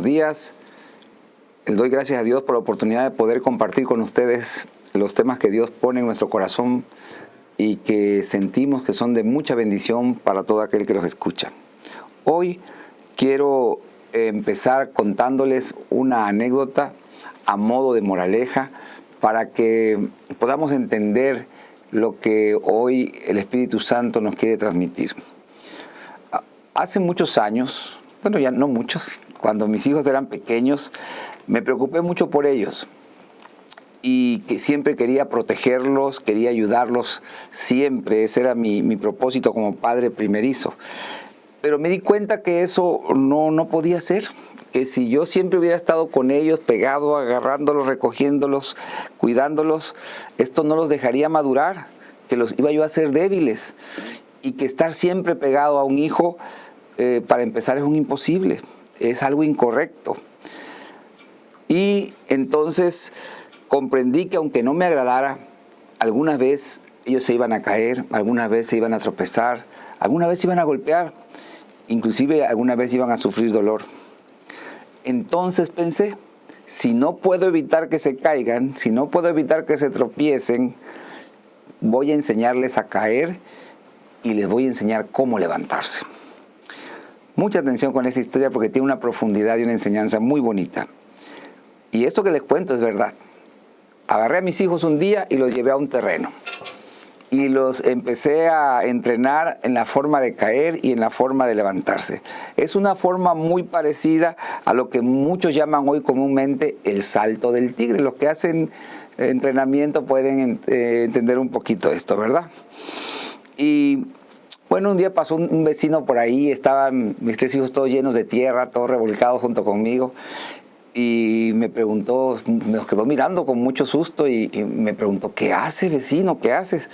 días. Les doy gracias a Dios por la oportunidad de poder compartir con ustedes los temas que Dios pone en nuestro corazón y que sentimos que son de mucha bendición para todo aquel que los escucha. Hoy quiero empezar contándoles una anécdota a modo de moraleja para que podamos entender lo que hoy el Espíritu Santo nos quiere transmitir. Hace muchos años, bueno, ya no muchos, cuando mis hijos eran pequeños, me preocupé mucho por ellos y que siempre quería protegerlos, quería ayudarlos siempre. Ese era mi propósito como padre primerizo. Pero me di cuenta que eso no podía ser, que si yo siempre hubiera estado con ellos, pegado, agarrándolos, recogiéndolos, cuidándolos, esto no los dejaría madurar, que los iba yo a hacer débiles y que estar siempre pegado a un hijo, para empezar, es un imposible, es algo incorrecto. Y entonces comprendí que aunque no me agradara, alguna vez ellos se iban a caer, alguna vez se iban a tropezar, alguna vez se iban a golpear, inclusive alguna vez iban a sufrir dolor. Entonces pensé, si no puedo evitar que se caigan, si no puedo evitar que se tropiecen, voy a enseñarles a caer y les voy a enseñar cómo levantarse. Mucha atención con esta historia porque tiene una profundidad y una enseñanza muy bonita. Y esto que les cuento es verdad. Agarré a mis hijos un día y los llevé a un terreno. Y los empecé a entrenar en la forma de caer y en la forma de levantarse. Es una forma muy parecida a lo que muchos llaman hoy comúnmente el salto del tigre. Los que hacen entrenamiento pueden entender un poquito esto, ¿verdad? Y bueno, un día pasó un vecino por ahí, estaban mis tres hijos todos llenos de tierra, todos revolcados junto conmigo. Y me preguntó, nos quedó mirando con mucho susto y me preguntó, ¿qué hace, vecino? ¿Qué haces?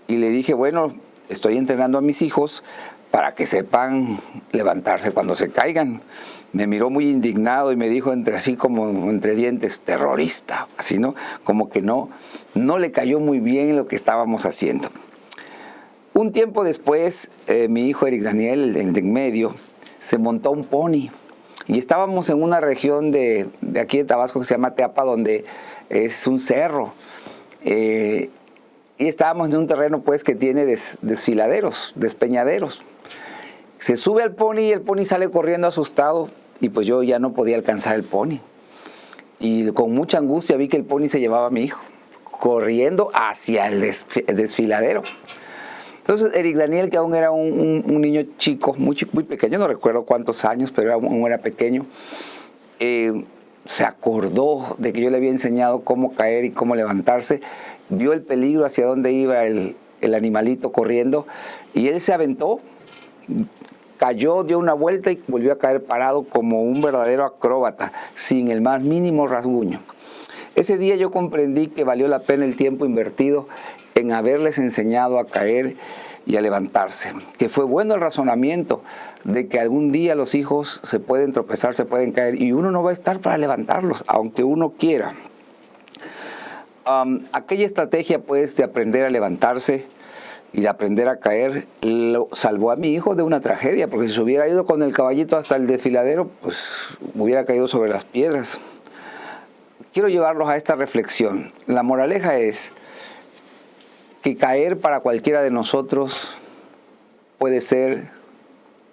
Y le dije, bueno, estoy entrenando a mis hijos para que sepan levantarse cuando se caigan. Me miró muy indignado y me dijo así como entre dientes, terrorista, así, ¿no? Como que no le cayó muy bien lo que estábamos haciendo. Un tiempo después, mi hijo Eric Daniel, el de en medio, se montó un pony. Y estábamos en una región de aquí de Tabasco que se llama Teapa, donde es un cerro. Y estábamos en un terreno pues que tiene desfiladeros, despeñaderos. Se sube al pony y el pony sale corriendo asustado y pues yo ya no podía alcanzar el pony. Y con mucha angustia vi que el pony se llevaba a mi hijo, corriendo hacia el desfiladero. Entonces Eric Daniel, que aún era un niño chico, muy pequeño, no recuerdo cuántos años, pero aún era pequeño, se acordó de que yo le había enseñado cómo caer y cómo levantarse, vio el peligro hacia dónde iba el animalito corriendo y él se aventó, cayó, dio una vuelta y volvió a caer parado como un verdadero acróbata, sin el más mínimo rasguño. Ese día yo comprendí que valió la pena el tiempo invertido en haberles enseñado a caer y a levantarse, que fue bueno el razonamiento de que algún día los hijos se pueden tropezar, se pueden caer y uno no va a estar para levantarlos, aunque uno quiera. Aquella estrategia pues de aprender a levantarse y de aprender a caer lo salvó a mi hijo de una tragedia, porque si se hubiera ido con el caballito hasta el desfiladero, pues hubiera caído sobre las piedras. Quiero llevarlos a esta reflexión. La moraleja es que caer para cualquiera de nosotros puede ser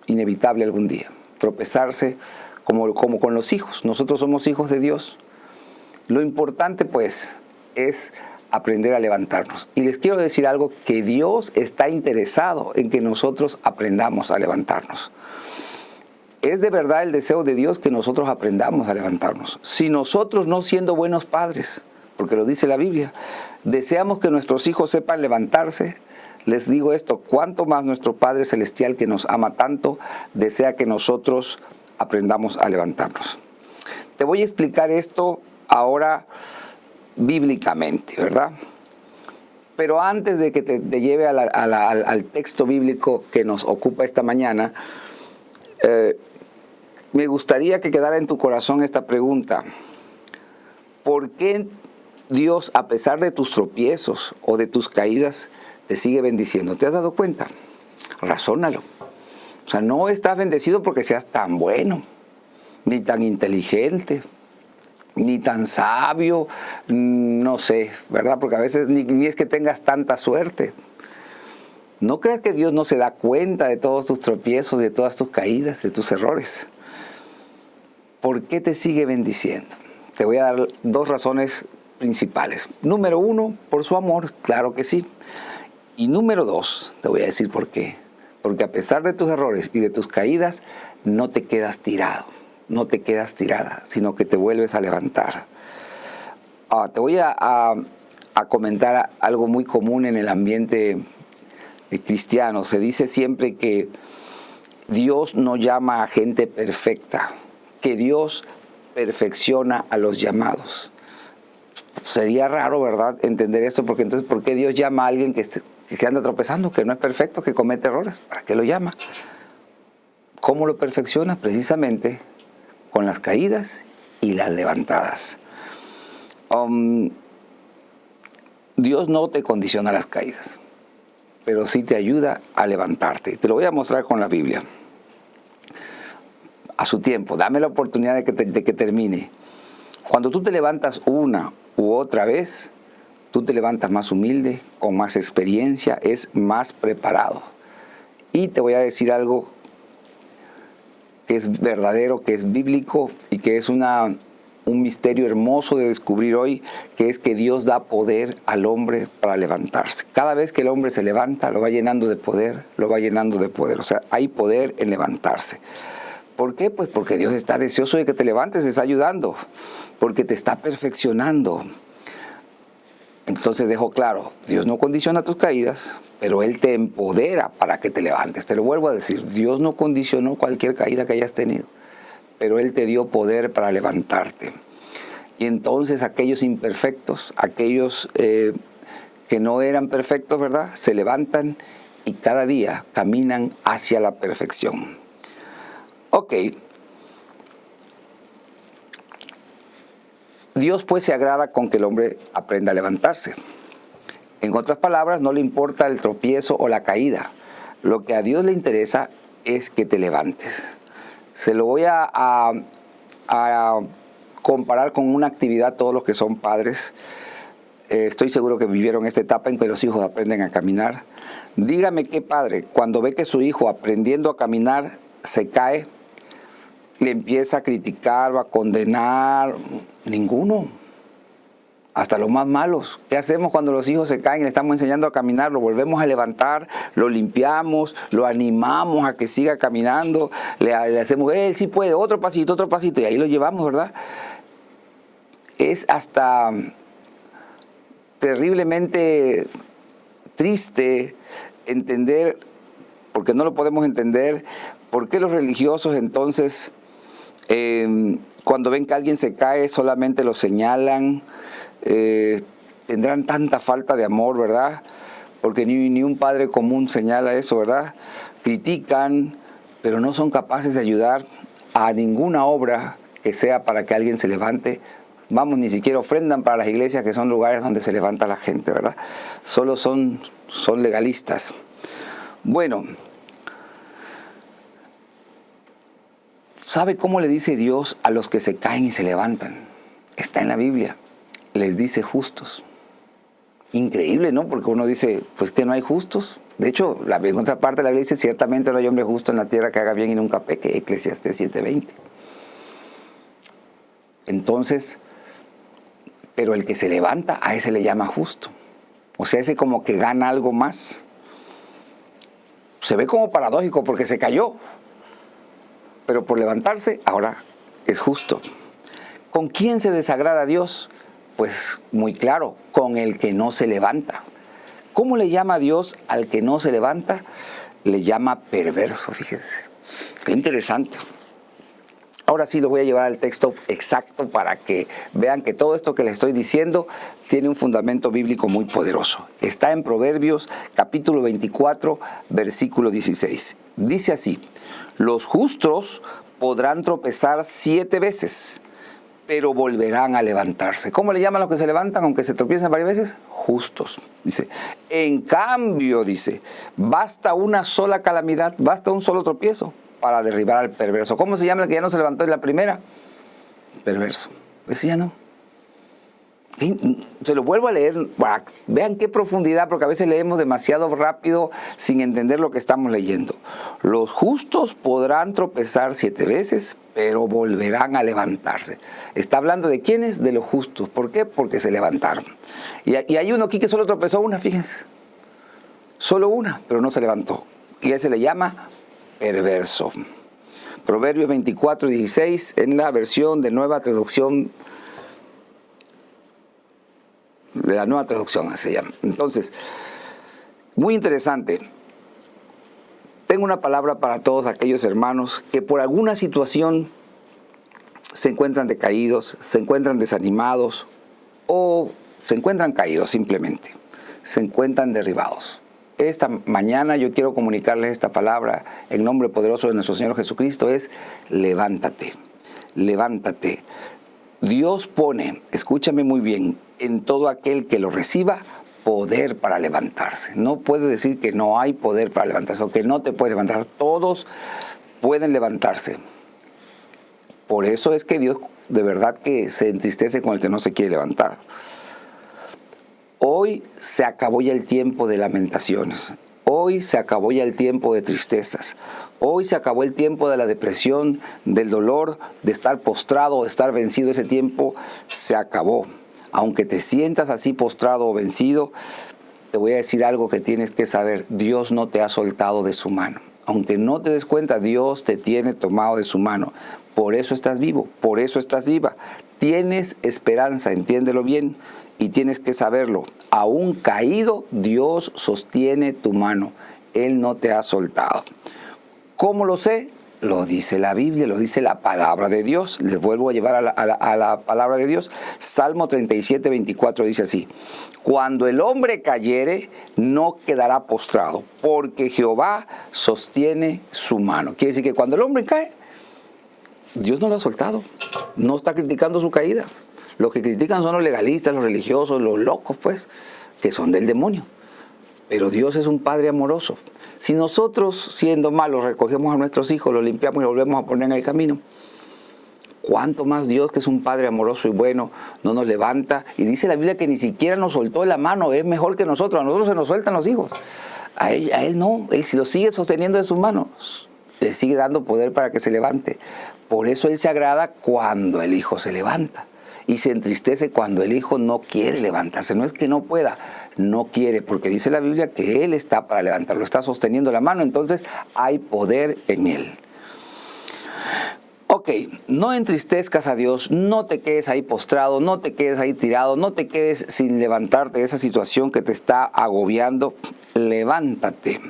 inevitable algún día. Tropezarse como con los hijos. Nosotros somos hijos de Dios. Lo importante pues es aprender a levantarnos. Y les quiero decir algo, que Dios está interesado en que nosotros aprendamos a levantarnos. Es de verdad el deseo de Dios que nosotros aprendamos a levantarnos. Si nosotros, no siendo buenos padres, porque lo dice la Biblia, deseamos que nuestros hijos sepan levantarse, les digo esto, cuánto más nuestro Padre Celestial, que nos ama tanto, desea que nosotros aprendamos a levantarnos. Te voy a explicar esto ahora bíblicamente, ¿verdad? Pero antes de que te lleve al texto bíblico que nos ocupa esta mañana, me gustaría que quedara en tu corazón esta pregunta. ¿Por qué Dios, a pesar de tus tropiezos o de tus caídas, te sigue bendiciendo? ¿Te has dado cuenta? Razónalo. O sea, no estás bendecido porque seas tan bueno. ni tan inteligente, ni tan sabio, no sé, ¿verdad? Porque a veces ni es que tengas tanta suerte. No creas que Dios no se da cuenta de todos tus tropiezos, de todas tus caídas, de tus errores. ¿Por qué te sigue bendiciendo? Te voy a dar 2 razones principales. Número 1, por su amor, claro que sí. Y número 2, te voy a decir por qué. Porque a pesar de tus errores y de tus caídas, no te quedas tirado, no te quedas tirada, sino que te vuelves a levantar. Te voy a comentar algo muy común en el ambiente cristiano. Se dice siempre que Dios no llama a gente perfecta, que Dios perfecciona a los llamados. Sería raro, ¿verdad?, entender esto, porque entonces, ¿por qué Dios llama a alguien que anda tropezando, que no es perfecto, que comete errores? ¿Para qué lo llama? ¿Cómo lo perfecciona? Precisamente con las caídas y las levantadas. Dios no te condiciona las caídas, pero sí te ayuda a levantarte. Te lo voy a mostrar con la Biblia. A su tiempo, dame la oportunidad de que termine. Cuando tú te levantas una u otra vez, tú te levantas más humilde, con más experiencia, es más preparado. Y te voy a decir algo que es verdadero, que es bíblico y que es un misterio hermoso de descubrir hoy, que es que Dios da poder al hombre para levantarse. Cada vez que el hombre se levanta, lo va llenando de poder, lo va llenando de poder. O sea, hay poder en levantarse. ¿Por qué? Pues porque Dios está deseoso de que te levantes, te está ayudando, porque te está perfeccionando. Entonces dejo claro, Dios no condiciona tus caídas, pero Él te empodera para que te levantes. Te lo vuelvo a decir, Dios no condicionó cualquier caída que hayas tenido, pero Él te dio poder para levantarte. Y entonces aquellos imperfectos, aquellos que no eran perfectos, ¿verdad?, se levantan y cada día caminan hacia la perfección. Ok. Dios pues se agrada con que el hombre aprenda a levantarse. En otras palabras, no le importa el tropiezo o la caída. Lo que a Dios le interesa es que te levantes. Se lo voy a comparar con una actividad todos los que son padres. Estoy seguro que vivieron esta etapa en que los hijos aprenden a caminar. Dígame qué padre, cuando ve que su hijo aprendiendo a caminar se cae, le empieza a criticar o a condenar. Ninguno. Hasta los más malos. ¿Qué hacemos cuando los hijos se caen y le estamos enseñando a caminar? Lo volvemos a levantar, lo limpiamos, lo animamos a que siga caminando, le hacemos, él sí puede, otro pasito, y ahí lo llevamos, ¿verdad? Es hasta terriblemente triste entender, porque no lo podemos entender, por qué los religiosos entonces, cuando ven que alguien se cae, solamente lo señalan. Tendrán tanta falta de amor, ¿verdad? Porque ni un padre común señala eso, ¿verdad? Critican, pero no son capaces de ayudar a ninguna obra que sea para que alguien se levante. Vamos, ni siquiera ofrendan para las iglesias, que son lugares donde se levanta la gente, ¿verdad? Solo son legalistas. Bueno, ¿sabe cómo le dice Dios a los que se caen y se levantan? Está en la Biblia. Les dice justos. Increíble, ¿no? Porque uno dice, pues que no hay justos. De hecho, en otra parte de la Biblia dice, ciertamente no hay hombre justo en la tierra que haga bien y nunca peque, Eclesiastés 7:20. Entonces, pero el que se levanta, a ese le llama justo. O sea, ese como que gana algo más. Se ve como paradójico porque se cayó, pero por levantarse, ahora es justo. ¿Con quién se desagrada a Dios? Pues muy claro, con el que no se levanta. ¿Cómo le llama Dios al que no se levanta? Le llama perverso, fíjense. Qué interesante. Ahora sí lo voy a llevar al texto exacto para que vean que todo esto que les estoy diciendo tiene un fundamento bíblico muy poderoso. Está en Proverbios capítulo 24, versículo 16. Dice así: los justos podrán tropezar 7 veces, pero volverán a levantarse. ¿Cómo le llaman a los que se levantan aunque se tropiecen varias veces? Justos. Dice, en cambio, dice, basta una sola calamidad, basta un solo tropiezo para derribar al perverso. ¿Cómo se llama el que ya no se levantó en la primera? Perverso. Ese ya no. Se lo vuelvo a leer, vean qué profundidad, porque a veces leemos demasiado rápido sin entender lo que estamos leyendo. Los justos podrán tropezar 7 veces, pero volverán a levantarse. Está hablando de quiénes, de los justos. ¿Por qué? Porque se levantaron. Y hay uno aquí que solo tropezó una, fíjense. Solo una, pero no se levantó. Y a ese le llama perverso. Proverbios 24:16 en la versión de Nueva Traducción, de la Nueva Traducción se llama. Entonces, muy interesante. Tengo una palabra para todos aquellos hermanos que por alguna situación se encuentran decaídos, se encuentran desanimados o se encuentran caídos simplemente, se encuentran derribados. Esta mañana yo quiero comunicarles esta palabra en nombre poderoso de nuestro Señor Jesucristo, es levántate, levántate. Dios pone, escúchame muy bien, en todo aquel que lo reciba, poder para levantarse. No puede decir que no hay poder para levantarse o que no te puedes levantar. Todos pueden levantarse. Por eso es que Dios de verdad que se entristece con el que no se quiere levantar. Hoy se acabó ya el tiempo de lamentaciones. Hoy se acabó ya el tiempo de tristezas. Hoy se acabó el tiempo de la depresión, del dolor, de estar postrado, de estar vencido. Ese tiempo se acabó. Aunque te sientas así postrado o vencido, te voy a decir algo que tienes que saber. Dios no te ha soltado de su mano. Aunque no te des cuenta, Dios te tiene tomado de su mano. Por eso estás vivo, por eso estás viva. Tienes esperanza, entiéndelo bien. Y tienes que saberlo, aún caído, Dios sostiene tu mano. Él no te ha soltado. ¿Cómo lo sé? Lo dice la Biblia, lo dice la palabra de Dios. Les vuelvo a llevar a la palabra de Dios. Salmo 37:24 dice así: cuando el hombre cayere, no quedará postrado, porque Jehová sostiene su mano. Quiere decir que cuando el hombre cae, Dios no lo ha soltado. No está criticando su caída. Los que critican son los legalistas, los religiosos, los locos, pues, que son del demonio. Pero Dios es un Padre amoroso. Si nosotros, siendo malos, recogemos a nuestros hijos, los limpiamos y los volvemos a poner en el camino, ¿cuánto más Dios, que es un Padre amoroso y bueno, no nos levanta? Y dice la Biblia que ni siquiera nos soltó la mano, es mejor que nosotros. A nosotros se nos sueltan los hijos. A él no, Él si lo sigue sosteniendo de sus manos, le sigue dando poder para que se levante. Por eso Él se agrada cuando el hijo se levanta. Y se entristece cuando el hijo no quiere levantarse. No es que no pueda, no quiere, porque dice la Biblia que Él está para levantarlo, está sosteniendo la mano, entonces hay poder en Él. Ok, no entristezcas a Dios, no te quedes ahí postrado, no te quedes ahí tirado, no te quedes sin levantarte de esa situación que te está agobiando. Levántate.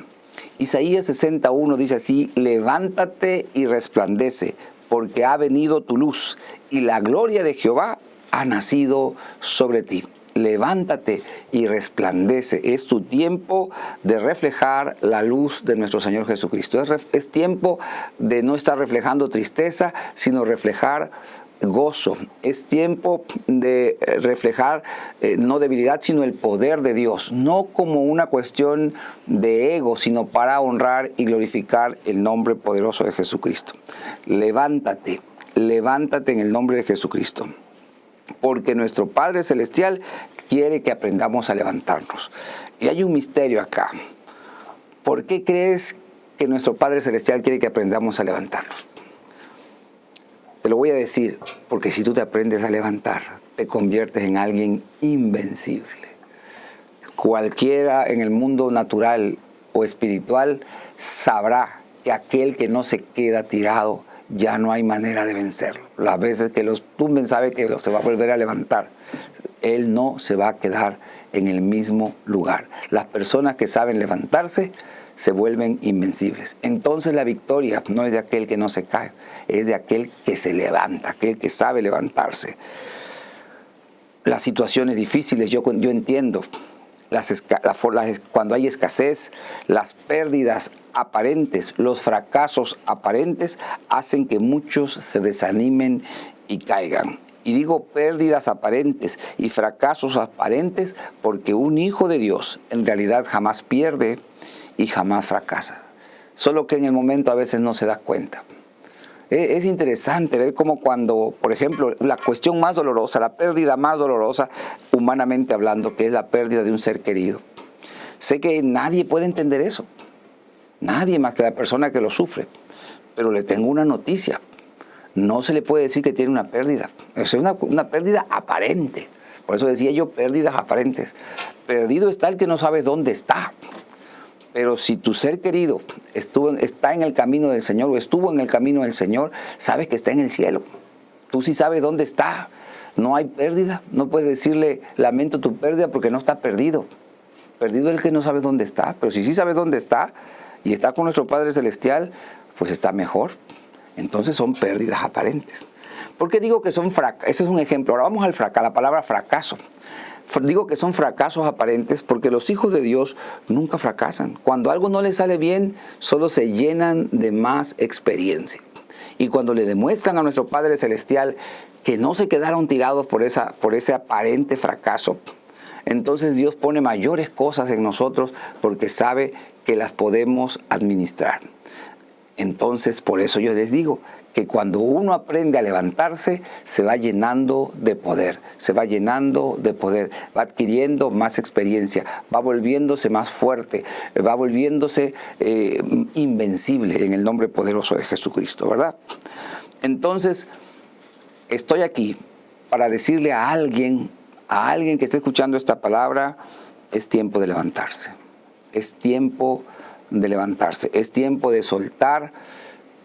Isaías 61 dice así: levántate y resplandece, porque ha venido tu luz y la gloria de Jehová ha nacido sobre ti. Levántate y resplandece. Es tu tiempo de reflejar la luz de nuestro Señor Jesucristo. Es tiempo de no estar reflejando tristeza, sino reflejar gozo. Es tiempo de reflejar no debilidad, sino el poder de Dios. No como una cuestión de ego, sino para honrar y glorificar el nombre poderoso de Jesucristo. Levántate, levántate en el nombre de Jesucristo. Porque nuestro Padre Celestial quiere que aprendamos a levantarnos. Y hay un misterio acá. ¿Por qué crees que nuestro Padre Celestial quiere que aprendamos a levantarnos? Te lo voy a decir, porque si tú te aprendes a levantar, te conviertes en alguien invencible. Cualquiera en el mundo natural o espiritual sabrá que aquel que no se queda tirado, ya no hay manera de vencerlo. Las veces que los tumben sabe que se va a volver a levantar. Él no se va a quedar en el mismo lugar. Las personas que saben levantarse se vuelven invencibles. Entonces la victoria no es de aquel que no se cae, es de aquel que se levanta, aquel que sabe levantarse. Las situaciones difíciles, yo entiendo. Cuando hay escasez, las pérdidas aparentes, los fracasos aparentes hacen que muchos se desanimen y caigan. Y digo pérdidas aparentes y fracasos aparentes porque un hijo de Dios en realidad jamás pierde y jamás fracasa. solo que en el momento a veces no se da cuenta. Es interesante ver cómo cuando, por ejemplo, la cuestión más dolorosa, la pérdida más dolorosa, humanamente hablando, que es la pérdida de un ser querido. Sé que nadie puede entender eso, nadie más que la persona que lo sufre, pero le tengo una noticia. No se le puede decir que tiene una pérdida, es una pérdida aparente. Por eso decía yo, pérdidas aparentes. Perdido está el que no sabe dónde está. Pero si tu ser querido está en el camino del Señor o estuvo en el camino del Señor, sabes que está en el cielo. Tú sí sabes dónde está. No hay pérdida. No puedes decirle, lamento tu pérdida, porque no está perdido. Perdido es el que no sabe dónde está. Pero si sí sabes dónde está y está con nuestro Padre Celestial, pues está mejor. Entonces son pérdidas aparentes. ¿Por qué digo que son fracasos? Ese es un ejemplo. Ahora vamos al fracaso, la palabra fracaso. Digo que son fracasos aparentes porque los hijos de Dios nunca fracasan. Cuando algo no les sale bien, solo se llenan de más experiencia. Y cuando le demuestran a nuestro Padre Celestial que no se quedaron tirados por ese aparente fracaso, entonces Dios pone mayores cosas en nosotros porque sabe que las podemos administrar. Entonces, por eso yo les digo que cuando uno aprende a levantarse, se va llenando de poder, va adquiriendo más experiencia, va volviéndose más fuerte, va volviéndose invencible en el nombre poderoso de Jesucristo, ¿verdad? Entonces, estoy aquí para decirle a alguien que esté escuchando esta palabra, es tiempo de levantarse, es tiempo de levantarse, es tiempo de soltar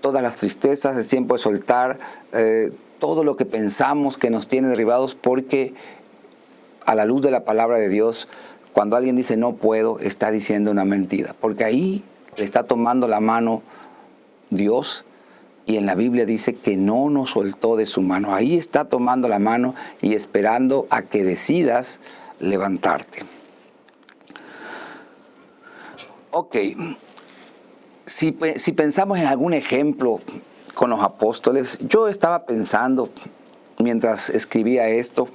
todas las tristezas, es tiempo de soltar todo lo que pensamos que nos tiene derribados, porque a la luz de la palabra de Dios, cuando alguien dice no puedo, está diciendo una mentira, porque ahí le está tomando la mano Dios, y en la Biblia dice que no nos soltó de su mano. Ahí está tomando la mano y esperando a que decidas levantarte. Ok, si pensamos en algún ejemplo con los apóstoles, yo estaba pensando mientras escribía esto,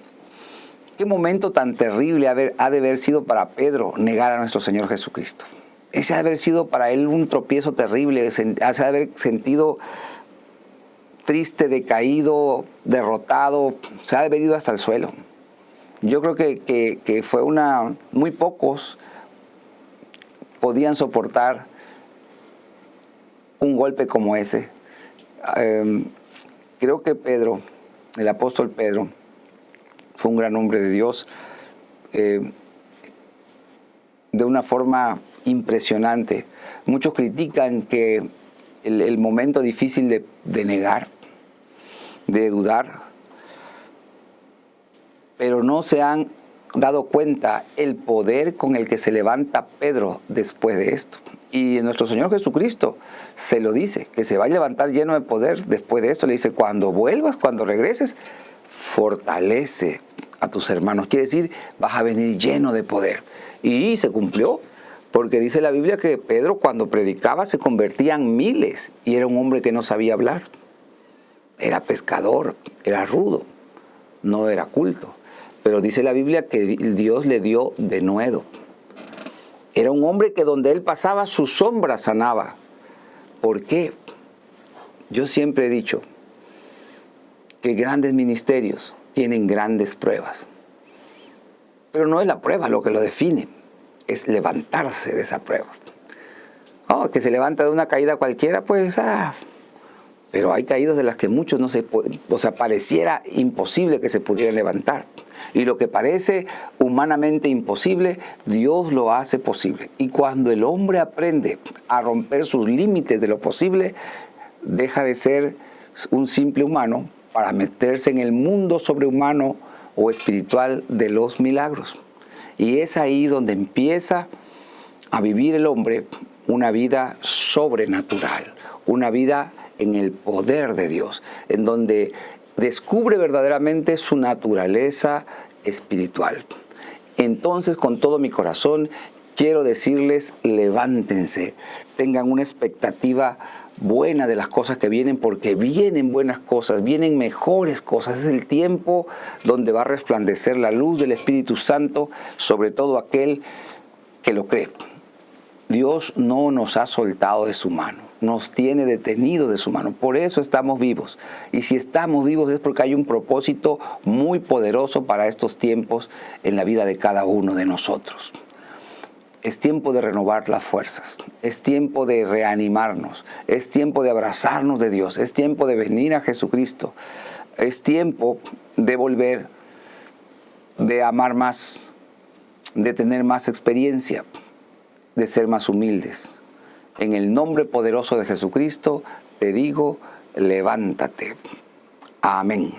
qué momento tan terrible ha de haber sido para Pedro negar a nuestro Señor Jesucristo. Ese ha de haber sido para él un tropiezo terrible, se ha de haber sentido triste, decaído, derrotado, se ha de haber ido hasta el suelo. Yo creo que fue muy pocos podían soportar un golpe como ese. Creo que Pedro, el apóstol Pedro, fue un gran hombre de Dios, de una forma impresionante. Muchos critican que el momento difícil de negar, de dudar, pero no se han dado cuenta el poder con el que se levanta Pedro después de esto. Y nuestro Señor Jesucristo se lo dice, que se va a levantar lleno de poder después de esto. Le dice, cuando vuelvas, cuando regreses, fortalece a tus hermanos. Quiere decir, vas a venir lleno de poder. Y se cumplió, porque dice la Biblia que Pedro cuando predicaba se convertían miles, y era un hombre que no sabía hablar. Era pescador, era rudo, no era culto. Pero dice la Biblia que Dios le dio denuedo. Era un hombre que donde él pasaba, su sombra sanaba. ¿Por qué? Yo siempre he dicho que grandes ministerios tienen grandes pruebas. Pero no es la prueba lo que lo define, es levantarse de esa prueba. Que se levanta de una caída cualquiera, pues, pero hay caídas de las que muchos no se pueden, pareciera imposible que se pudieran levantar. Y lo que parece humanamente imposible, Dios lo hace posible. Y cuando el hombre aprende a romper sus límites de lo posible, deja de ser un simple humano para meterse en el mundo sobrehumano o espiritual de los milagros. Y es ahí donde empieza a vivir el hombre una vida sobrenatural, una vida en el poder de Dios, en donde descubre verdaderamente su naturaleza espiritual. Entonces, con todo mi corazón, quiero decirles, levántense, tengan una expectativa buena de las cosas que vienen, porque vienen buenas cosas, vienen mejores cosas. Es el tiempo donde va a resplandecer la luz del Espíritu Santo sobre todo aquel que lo cree. Dios no nos ha soltado de su mano, nos tiene detenidos de su mano. Por eso estamos vivos. Y si estamos vivos es porque hay un propósito muy poderoso para estos tiempos en la vida de cada uno de nosotros. Es tiempo de renovar las fuerzas, es tiempo de reanimarnos, es tiempo de abrazarnos de Dios, es tiempo de venir a Jesucristo, es tiempo de volver, de amar más, de tener más experiencia, de ser más humildes. En el nombre poderoso de Jesucristo te digo, levántate. Amén.